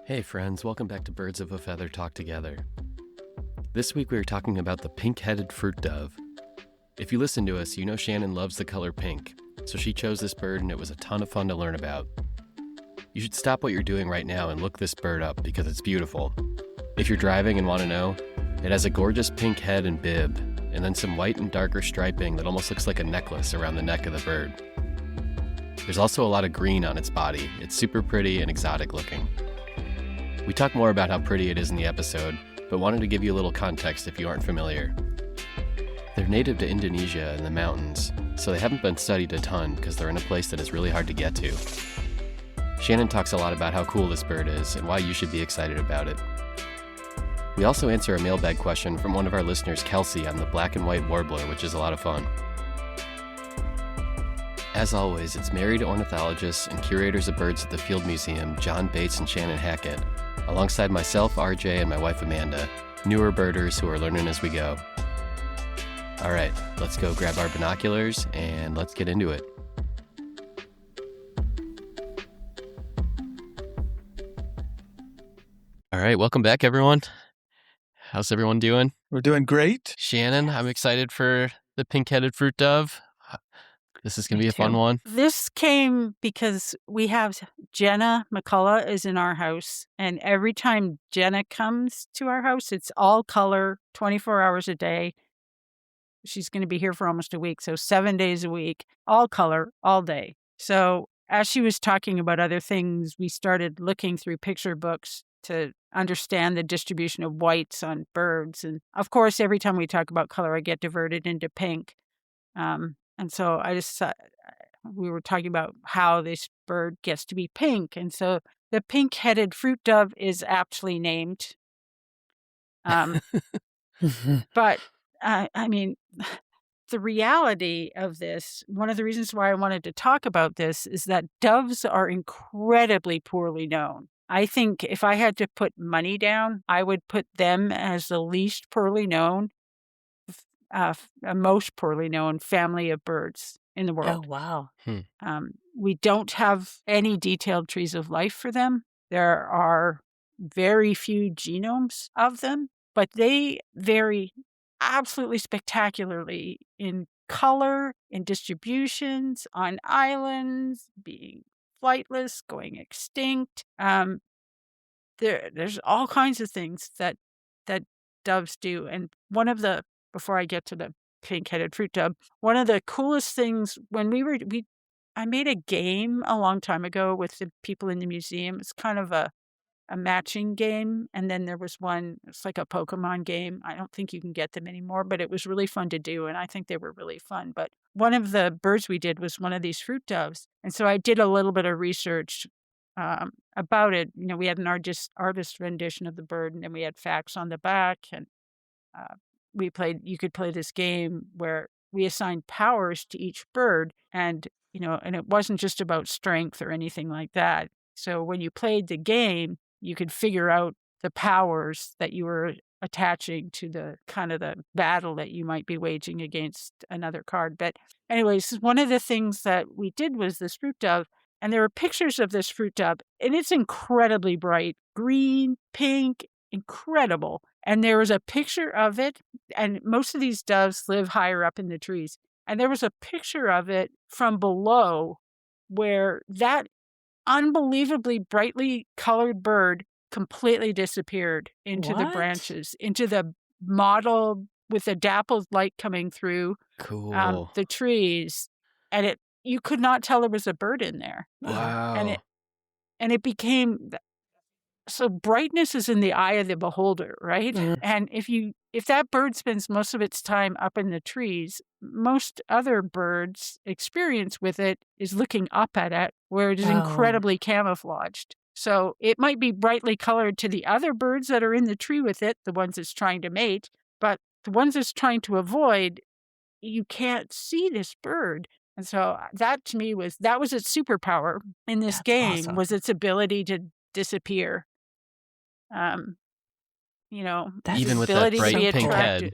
Hey friends, welcome back to Birds of a Feather Talk Together. This week we are talking about the pink-headed fruit dove. If you listen to us, you know Shannon loves the color pink, so she chose this bird and it was a ton of fun to learn about. You should stop what you're doing right now and look this bird up because it's beautiful. If you're driving and want to know, it has a gorgeous pink head and bib, and then some white and darker striping that almost looks like a necklace around the neck of the bird. There's also a lot of green on its body. It's super pretty and exotic looking. We talk more about how pretty it is in the episode, but wanted to give you a little context if you aren't familiar. They're native to Indonesia in the mountains, so they haven't been studied a ton because they're in a place that is really hard to get to. Shannon talks a lot about how cool this bird is and why you should be excited about it. We also answer a mailbag question from one of our listeners, Kelsey, on the black and white warbler, which is a lot of fun. As always, it's married ornithologists and curators of birds at the Field Museum, John Bates and Shannon Hackett, alongside myself, RJ, and my wife, Amanda, newer birders who are learning as we go. All right, let's go grab our binoculars and let's get into it. All right, welcome back, everyone. How's everyone doing? We're doing great. Shannon, I'm excited for the pink-headed fruit dove. This is going to be a fun one. This came because we have Jenna McCullough is in our house. And every time Jenna comes to our house, it's all color, 24 hours a day. She's going to be here for almost a week. So 7 days a week, all color, all day. So as she was talking about other things, we started looking through picture books to understand the distribution of whites on birds. And of course, every time we talk about color, I get diverted into pink. And so I just we were talking about how this bird gets to be pink. And so the pink-headed fruit dove is aptly named. But I mean, the reality of this, one of the reasons why I wanted to talk about this is that doves are incredibly poorly known. I think if I had to put money down, I would put them as the least poorly known, most poorly known family of birds in the world. Oh, wow. We don't have any detailed trees of life for them. There are very few genomes of them, but they vary absolutely spectacularly in color, in distributions, on islands, being flightless, going extinct. There's all kinds of things that doves do. And before I get to the pink-headed fruit dove, one of the coolest things when I made a game a long time ago with the people in the museum. It's kind of a matching game. And then there was one, it's like a Pokemon game. I don't think you can get them anymore, but it was really fun to do. And I think they were really fun. But one of the birds we did was one of these fruit doves. And so I did a little bit of research about it. You know, we had an artist rendition of the bird, and then we had facts on the back. And you could play this game where we assigned powers to each bird, and it wasn't just about strength or anything like that. So when you played the game, you could figure out the powers that you were attaching to the kind of the battle that you might be waging against another card. But anyways, one of the things that we did was this fruit dove, and there were pictures of this fruit dove, and it's incredibly bright, green, pink, incredible. And there was a picture of it, and most of these doves live higher up in the trees. And there was a picture of it from below where that unbelievably brightly colored bird completely disappeared into the branches, into the mottled with the dappled light coming through the trees. And you could not tell there was a bird in there. Wow. And it became... So brightness is in the eye of the beholder, right? Mm-hmm. And if that bird spends most of its time up in the trees, most other birds' experience with it is looking up at it, where it is incredibly camouflaged. So it might be brightly colored to the other birds that are in the tree with it, the ones it's trying to mate, but the ones it's trying to avoid, you can't see this bird. And so that to me was its superpower in this game. Awesome. Was its ability to disappear. Even with that bright pink head.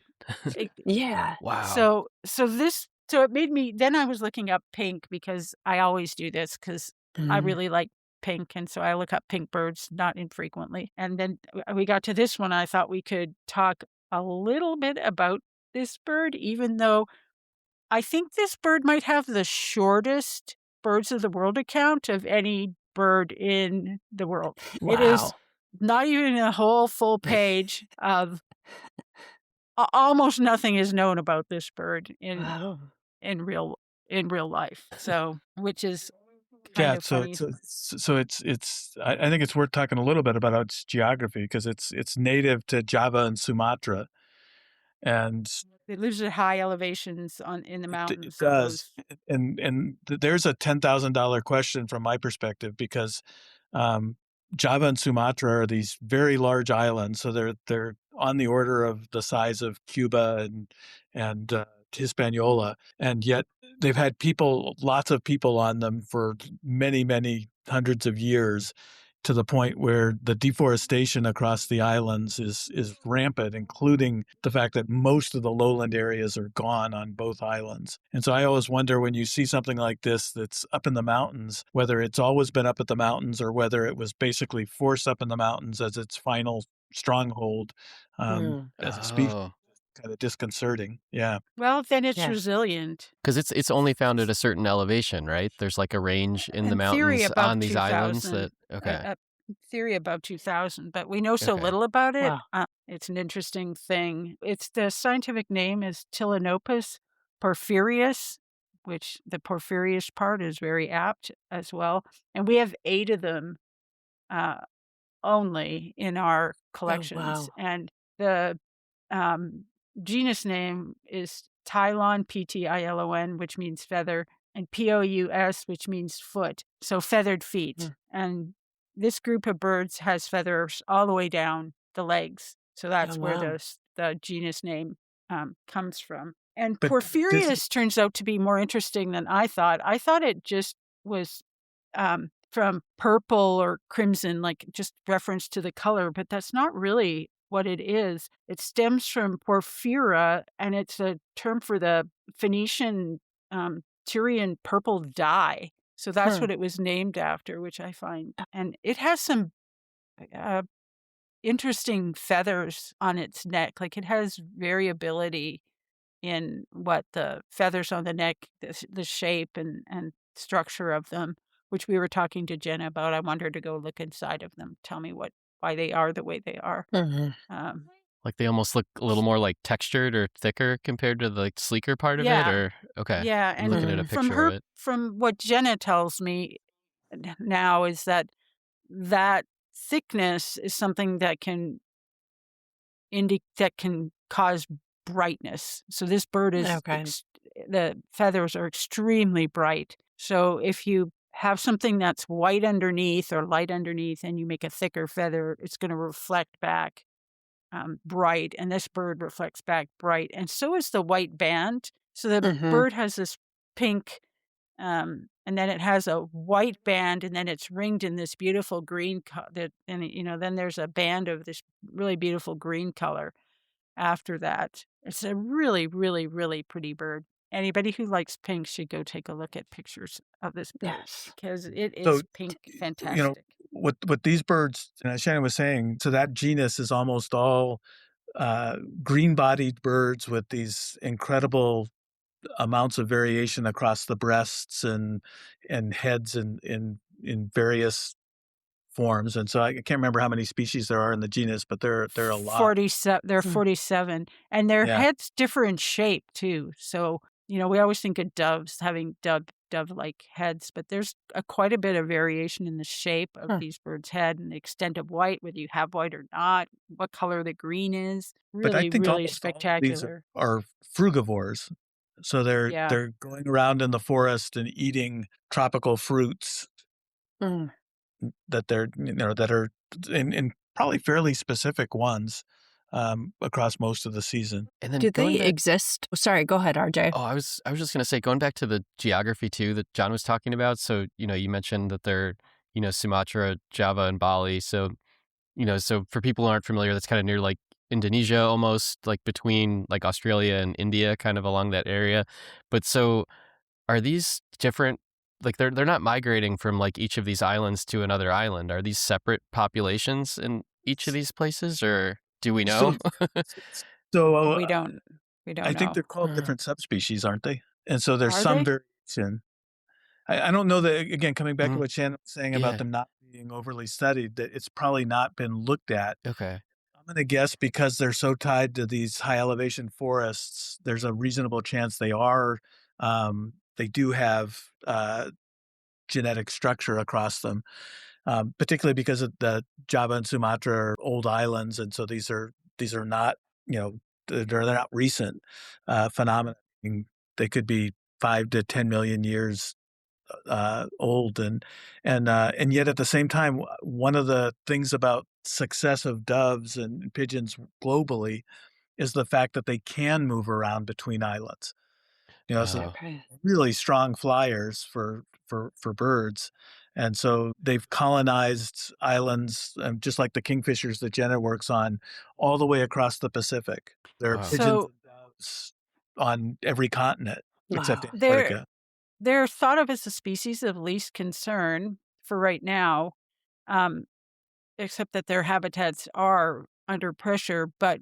Yeah. Wow. So it made me, then I was looking up pink because I always do this because I really like pink, and so I look up pink birds not infrequently. And then we got to this one. I thought we could talk a little bit about this bird, even though I think this bird might have the shortest birds of the world account of any bird in the world. It is Wow. not even a whole full page of almost nothing is known about this bird Wow. in real life. So, which is kind of funny. I think it's worth talking a little bit about its geography because it's native to Java and Sumatra, and It lives at high elevations in the it mountains of does. those. There's a $10,000 question from my perspective because Java and Sumatra are these very large islands, so they're on the order of the size of Cuba and Hispaniola, and yet they've had lots of people on them for many, many hundreds of years, to the point where the deforestation across the islands is rampant, including the fact that most of the lowland areas are gone on both islands. And so I always wonder when you see something like this that's up in the mountains, whether it's always been up at the mountains or whether it was basically forced up in the mountains as its final stronghold as a species. Oh, Kind of disconcerting. Yeah. Well, then it's Yeah. resilient. because it's only found at a certain elevation, right? There's like a range in the In theory, mountains above on these islands 2,000. that, okay. Theory above 2,000, but we know so Okay. little about it. Wow. It's an interesting thing. The scientific name is Tilenopus porphyrius, which the porphyrius part is very apt as well. And we have 8 of them only in our collections. wow. And the genus name is Tylon, Ptilon, which means feather, and Pous, which means foot. So feathered feet. And this group of birds has feathers all the way down the legs. So that's where wow. the genus name comes from. And But Porphyrius turns out to be more interesting than I thought. I thought it just was from purple or crimson, like just reference to the color, but that's not really what it is. It stems from porphyra, and it's a term for the Phoenician Tyrian purple dye. So that's what it was named after, which I find. And it has some interesting feathers on its neck. Like it has variability in what the feathers on the neck, the shape and structure of them, which we were talking to Jenna about. I want her to go look inside of them, tell me why they are the way they are. Like they almost look a little more like textured or thicker compared to the sleeker part of it, or okay. Yeah, I'm and looking at a from picture of it. from what Jenna tells me now is that thickness is something that can cause brightness. So this bird is the feathers are extremely bright. So if you have something that's white underneath or light underneath and you make a thicker feather, it's going to reflect back bright, and this bird reflects back bright, and so is the white band. So the bird has this pink, and then it has a white band, and then it's ringed in this beautiful green color. And then there's a band of this really beautiful green color after that. It's a really, really, really pretty bird. Anybody who likes pink should go take a look at pictures of this bird because it is pink fantastic. What these birds, Shannon was saying, so that genus is almost all green-bodied birds with these incredible amounts of variation across the breasts and heads in various forms. And so I can't remember how many species there are in the genus, but there are a lot. 47. There are 47, and their heads differ in shape too. So we always think of doves having dove-like heads, but there's quite a bit of variation in the shape of these birds' head and the extent of white, whether you have white or not, what color the green is. Really, but I think really almost spectacular. All of these are frugivores, so they're going around in the forest and eating tropical fruits that that are in probably fairly specific ones across most of the season. And then do they exist? Sorry, go ahead, RJ. Oh, I was just going to say, going back to the geography too that John was talking about. So, you mentioned that they're, Sumatra, Java, and Bali. So, so for people who aren't familiar, that's kind of near like Indonesia, almost like between like Australia and India, kind of along that area. But so are these different like they're not migrating from like each of these islands to another island. Are these separate populations in each of these places, or do we know? So We don't I think know. they're called different subspecies, aren't they? And so there's Are some they? variation. I don't know that, again, coming back to Mhm. what Shannon was saying about Yeah. them not being overly studied, that it's probably not been looked at. Okay. I'm going to guess because they're so tied to these high elevation forests, there's a reasonable chance they do have genetic structure across them, particularly because of the Java and Sumatra are old islands. And so these are not, they're not recent phenomena. I mean, they could be 5 to 10 million years old, and yet at the same time, one of the things about success of doves and pigeons globally is the fact that they can move around between islands. So Oh, Okay. really strong flyers for birds, and so they've colonized islands, just like the kingfishers that Jenna works on, all the way across the Pacific. There are wow. pigeons So and doves on every continent except Wow. they're Antarctica. they're thought of as a species of least concern for right now, um, except that their habitats are under pressure. But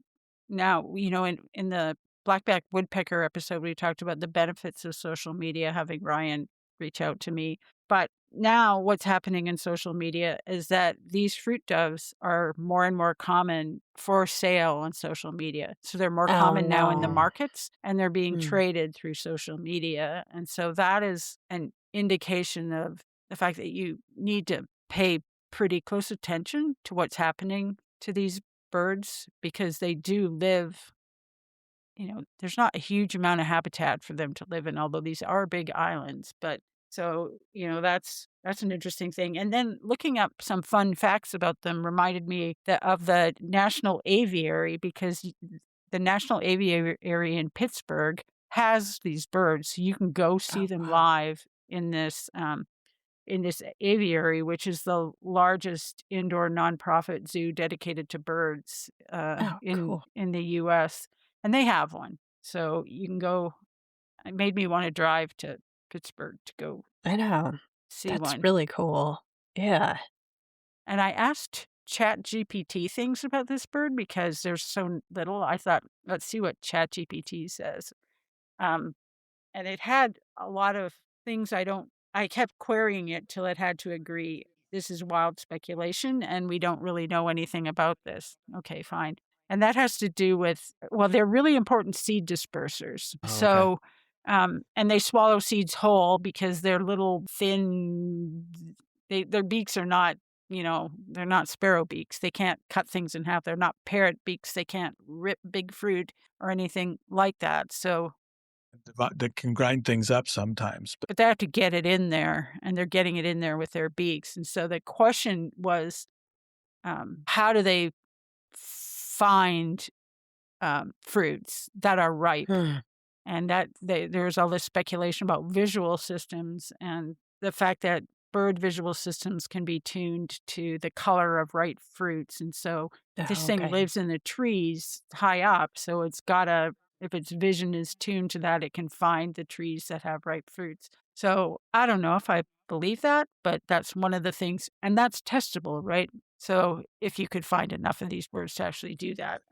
now, in the blackback woodpecker episode, we talked about the benefits of social media, having Ryan reach out to me. But now what's happening in social media is that these fruit doves are more and more common for sale on social media. So they're more Oh, common now in the no. markets, and they're being Hmm. traded through social media. And so that is an indication of the fact that you need to pay pretty close attention to what's happening to these birds, because they do live, there's not a huge amount of habitat for them to live in, although these are big islands. But so, that's an interesting thing. And then looking up some fun facts about them reminded me of the National Aviary, because the National Aviary in Pittsburgh has these birds. So you can go see Oh, them wow. live in this aviary, which is the largest indoor nonprofit zoo dedicated to birds Oh, cool. in the U.S. And they have one, so you can go. It made me want to drive to Pittsburgh to go I know. see That's one. really cool. Yeah. And I asked ChatGPT things about this bird because there's so little. I thought, let's see what ChatGPT says. Um, and it had a lot of things I kept querying it till it had to agree. This is wild speculation, and we don't really know anything about this. Okay, fine. And that has to do with, well, they're really important seed dispersers. Oh, okay. So, and they swallow seeds whole because they're little thin, their beaks are not, they're not sparrow beaks. They can't cut things in half. They're not parrot beaks. They can't rip big fruit or anything like that. So, That can grind things up sometimes. but they have to get it in there, and they're getting it in there with their beaks. And so the question was, how do they find fruits that are ripe? Hmm. And that there's all this speculation about visual systems, and the fact that bird visual systems can be tuned to the color of ripe fruits. And so this Oh, thing okay. lives in the trees high up, so if its vision is tuned to that, it can find the trees that have ripe fruits. So I don't know if I believe that, but that's one of the things, and that's testable, right? So if you could find enough of these birds to actually do that.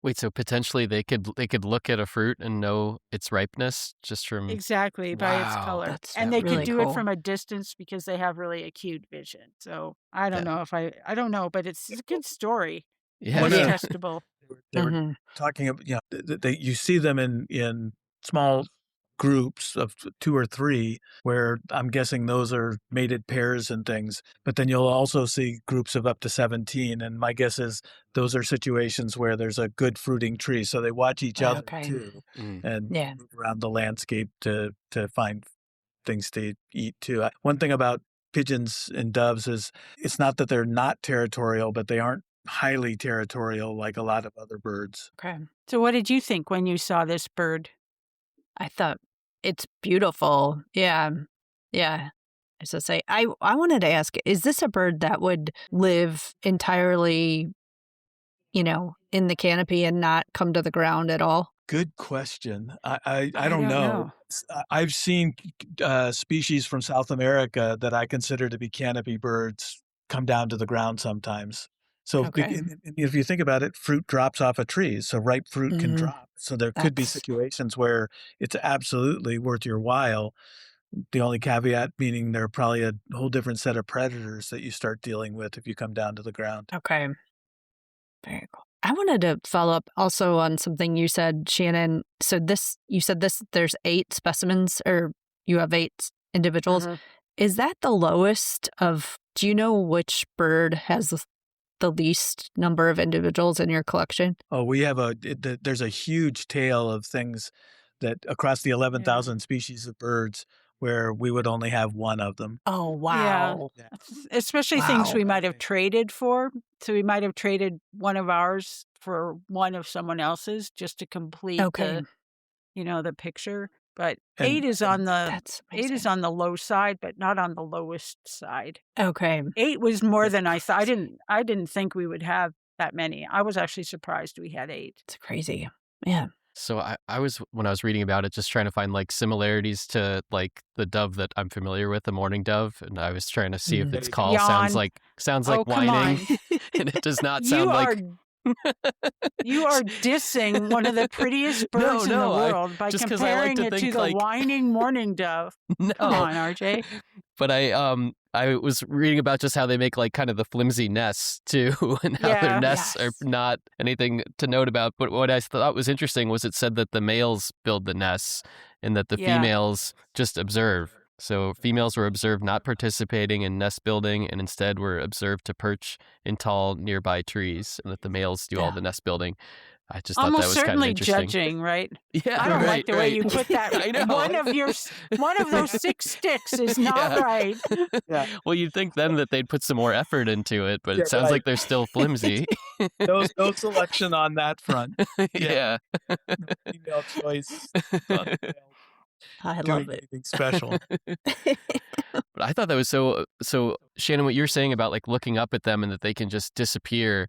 Wait, so potentially they could look at a fruit and know its ripeness just from Exactly, by its wow. color. That's And they could really do it cool. from a distance because they have really acute vision. So I don't That know I don't know, but it's a good story. yeah, And One it's of Yeah. testable. they were Mhm. talking about, you see them in small groups of 2 or 3, where I'm guessing those are mated pairs and things, but then you'll also see groups of up to 17, and my guess is those are situations where there's a good fruiting tree, so they watch each other Okay. too, Mm. and Yeah. move around the landscape to find things to eat too. One thing about pigeons and doves is it's not that they're not territorial, but they aren't highly territorial like a lot of other birds. Okay. So what did you think when you saw this bird? I thought it's beautiful. Yeah. Yeah. As I say, I wanted to ask, is this a bird that would live entirely, in the canopy and not come to the ground at all? Good question. I don't know. I've seen species from South America that I consider to be canopy birds come down to the ground sometimes. So Okay. if you think about it, fruit drops off of trees, so ripe fruit can Mhm. drop. So there could be That's situations where it's absolutely worth your while. The only caveat meaning there are probably a whole different set of predators that you start dealing with if you come down to the ground. okay. Very cool. I wanted to follow up also on something you said, Shannon. So you said there's 8 specimens, or you have 8 individuals. Mhm. Is that the lowest of, do you know which bird has the least number of individuals in your collection? Oh, we have there's a huge tail of things that across the Yeah. 11,000 species of birds where we would only have one of them. Oh, Yeah. wow. Yeah. Especially things Wow. we might have traded for. So we might have traded one of ours for one of someone else's just to complete Okay. the picture. But And- 8 is on the That's 8 is amazing. on the low side, but not on the lowest side. Okay. 8 was more That's than I thought. crazy. I didn't think we would have that many. I was actually surprised we had 8. It's crazy. Yeah. So I was, when I was reading about it, just trying to find like similarities to like the dove that I'm familiar with, the mourning dove, and I was trying to see if Mm. its call Yawn. sounds like Oh, come whining, on. and it does not You sound are like. you are dissing one of the prettiest birds in the No, world by just 'cause I like comparing to it to think, the like- whining mourning dove. No, Come on, RJ. but I was reading about just how they make like kind of the flimsy nests too, and how their Yeah. nests are Yes. not anything to note about. But what I thought was interesting was it said that the males build the nests and that the Yeah. females just observe. So females were observed not participating in nest building and instead were observed to perch in tall nearby trees, and that the males do all Yeah. the nest building. I just thought that Almost was kind of certainly interesting. judging, right? Yeah, I don't right, like the way right. you put that. I know. One of those 6 sticks is not Yeah. right. Yeah. Well, you'd think then that they'd put some more effort into it, but Yeah, it sounds right. like they're still flimsy. No selection on that front. Yeah. Female choice. on the male I doing love it. anything special. But I thought that was so Shannon, what you're saying about like looking up at them and that they can just disappear.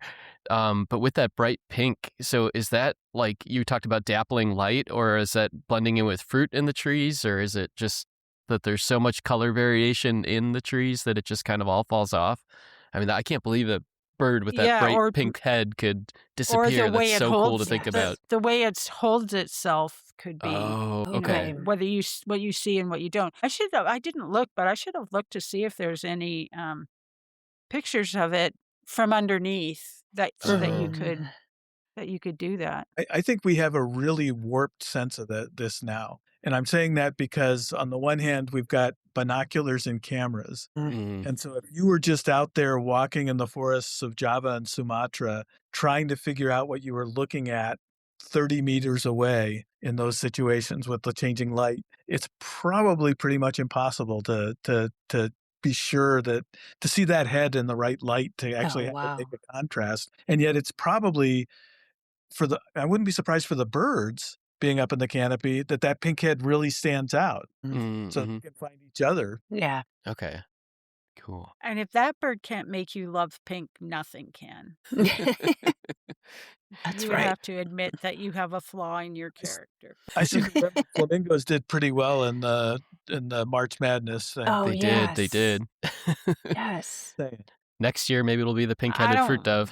But with that bright pink, so is that like you talked about dappling light, or is that blending in with fruit in the trees, or is it just that there's so much color variation in the trees that it just kind of all falls off? I mean, I can't believe a bird with that Yeah, bright or- pink head could Or disappear. the way That's it so holds cool to think yes. about. The way it holds itself could be. Oh, you know, okay. whether what you see and what you don't. I didn't look, but I should have looked to see if there's any pictures of it from underneath that you could do that. I think we have a really warped sense of this now. And I'm saying that because on the one hand, we've got binoculars and cameras. Mm. And so if you were just out there walking in the forests of Java and Sumatra, trying to figure out what you were looking at 30 meters away in those situations with the changing light, it's probably pretty much impossible to be sure to see that head in the right light to actually have wow. to make a contrast. And yet it's probably I wouldn't be surprised for the birds being up in the canopy that pink head really stands out. Mm, So they can find each other. Yeah. okay. Cool. And if that bird can't make you love pink, nothing can. That's You would right. have to admit that you have a flaw in your character. I see the flamingos did pretty well in the March Madness thing. Oh, They yes. did. Yes. Next year, maybe it'll be the I pink-headed fruit don't-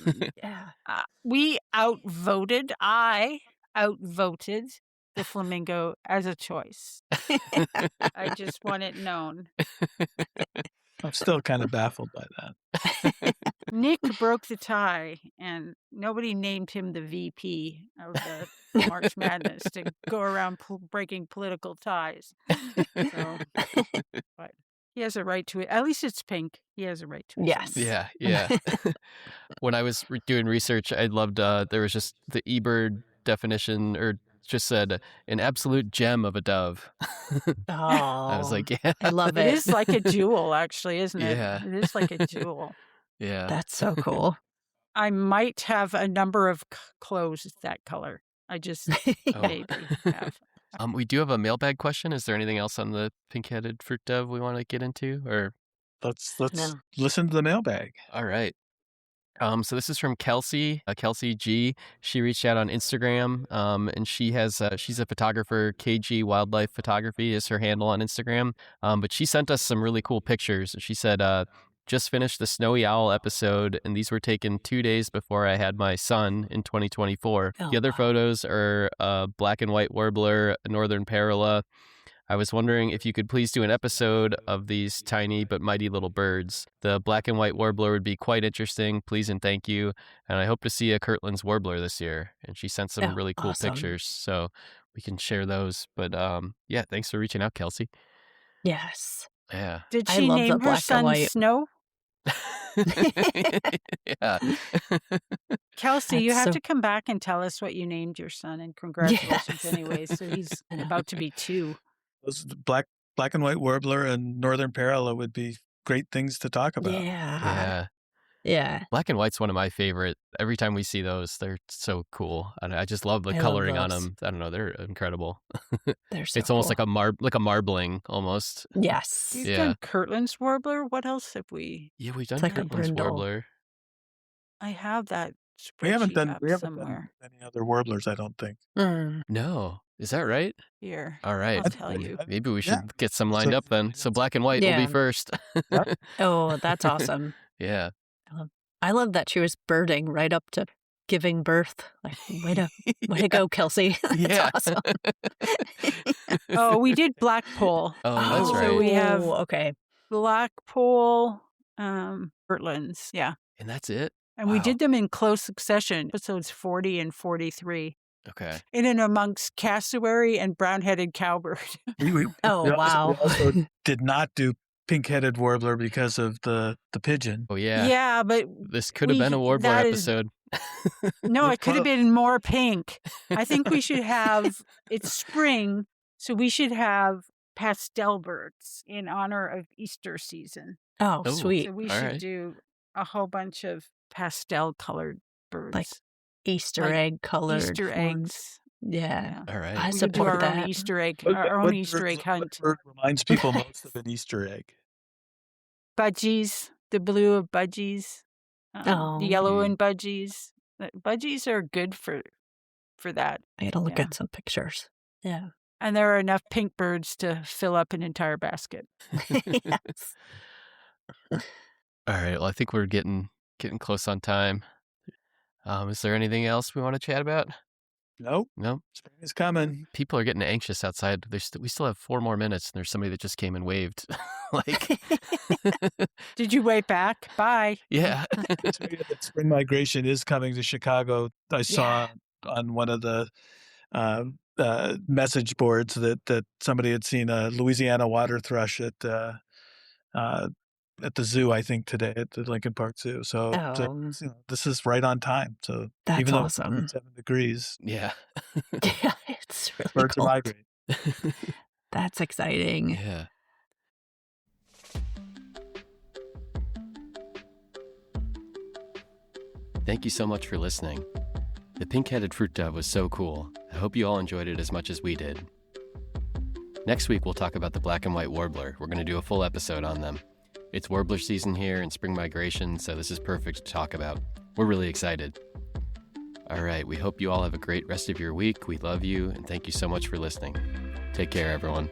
dove. Yeah. I outvoted the flamingo as a choice. I just want it known. I'm still kind of baffled by that. Nick broke the tie, and nobody named him the VP of the March Madness to go around breaking political ties. So, but he has a right to it. At least it's pink. He has a right to it. Yes. Yeah. When I was doing research, I loved, there was just the eBird definition, or just said an absolute gem of a dove. Oh, I was like, yeah. I love It it. is like a jewel, actually, isn't it? Yeah. It is like a jewel. Yeah. That's so cool. I might have a number of clothes that color. I just Oh. maybe have. We do have a mailbag question. Is there anything else on the pink-headed fruit dove we want to get into? Or Let's No. listen to the mailbag. all right. So this is from Kelsey, Kelsey G. She reached out on Instagram, and she's a photographer. KG Wildlife Photography is her handle on Instagram. But she sent us some really cool pictures. She said, just finished the Snowy Owl episode, and these were taken 2 days before I had my son in 2024. Oh, The other wow. photos are a black and white warbler, a northern parula. I was wondering if you could please do an episode of these tiny but mighty little birds. The black and white warbler would be quite interesting. Please and thank you. And I hope to see a Kirtland's warbler this year. And she sent some really cool awesome. pictures, so we can share those. But yeah, thanks for reaching out, Kelsey. Yes. Yeah. Did I she love the name her black and son white. Snow? Yeah. Kelsey, you That's have so- to come back and tell us what you named your son, and congratulations Yes. anyway. So he's I know. about to be 2. Those black and white warbler and northern parula would be great things to talk about. Yeah. Yeah. Black and white's one of my favorite. Every time we see those, they're so cool. And I just love the I love coloring on those. them. I don't know, they're incredible. They're so It's almost cool. like a marbling almost. Yes. We've Yeah. done Kirtland's warbler. What else have we? Yeah, we've done like a Kirtland's brindle. warbler. I have that We haven't spreadsheet done up somewhere. any other warblers, I don't think. Mm. No. Is that right? Here, All right. I'll tell I- you. Maybe we should Yeah. get some lined So- up then. So black and white will Yeah. be first. Oh, that's awesome. Yeah. I love that she was birding right up to giving birth. Like, way to go, Kelsey. That's Yeah. awesome. Oh, we did Blackpool. Oh, that's so right. we have okay. Blackpool, Kirtland's. Yeah. And that's it? And we Wow. did them in close succession, episodes 40 and 43, Okay. in and amongst cassowary and brown-headed cowbird. Oh, we wow. also did not do pink-headed warbler because of the pigeon. Oh, yeah. Yeah, but This could have been a warbler that is- episode. no, We're it could have close. been more pink. I think we should have, it's spring, so we should have pastel birds in honor of Easter season. Oh, Oh, sweet. So we All should right. do a whole bunch of pastel-colored birds. Easter like egg colored Easter ones. eggs. Yeah. All right. I We could do support our own that. Easter egg, What- our what own Easter bird- egg what hunt. bird reminds people most of an Easter egg. Budgies, the blue of budgies, Oh. the yellow Mm. in budgies. Budgies are good for that. I gotta look Yeah. at some pictures. Yeah. And there are enough pink birds to fill up an entire basket. Yes. All right. Well, I think we're getting close on time. Is there anything else we want to chat about? Nope, No. spring is coming. People are getting anxious outside. We still have 4 more minutes, and there's somebody that just came and waved. Like, Did you wait back? Bye. yeah. Spring migration is coming to Chicago. I saw on one of the message boards that somebody had seen a Louisiana water thrush at the zoo, I think today at the Lincoln Park Zoo. So, Oh. this is right on time. So That's even though awesome. it's 7 degrees, Yeah. Yeah, it's really birds cool. migrate. That's exciting. Yeah. Thank you so much for listening. The pink-headed fruit dove was so cool. I hope you all enjoyed it as much as we did. Next week, we'll talk about the black and white warbler. We're going to do a full episode on them. It's warbler season here and spring migration, so this is perfect to talk about. We're really excited. All right, we hope you all have a great rest of your week. We love you, and thank you so much for listening. Take care, everyone.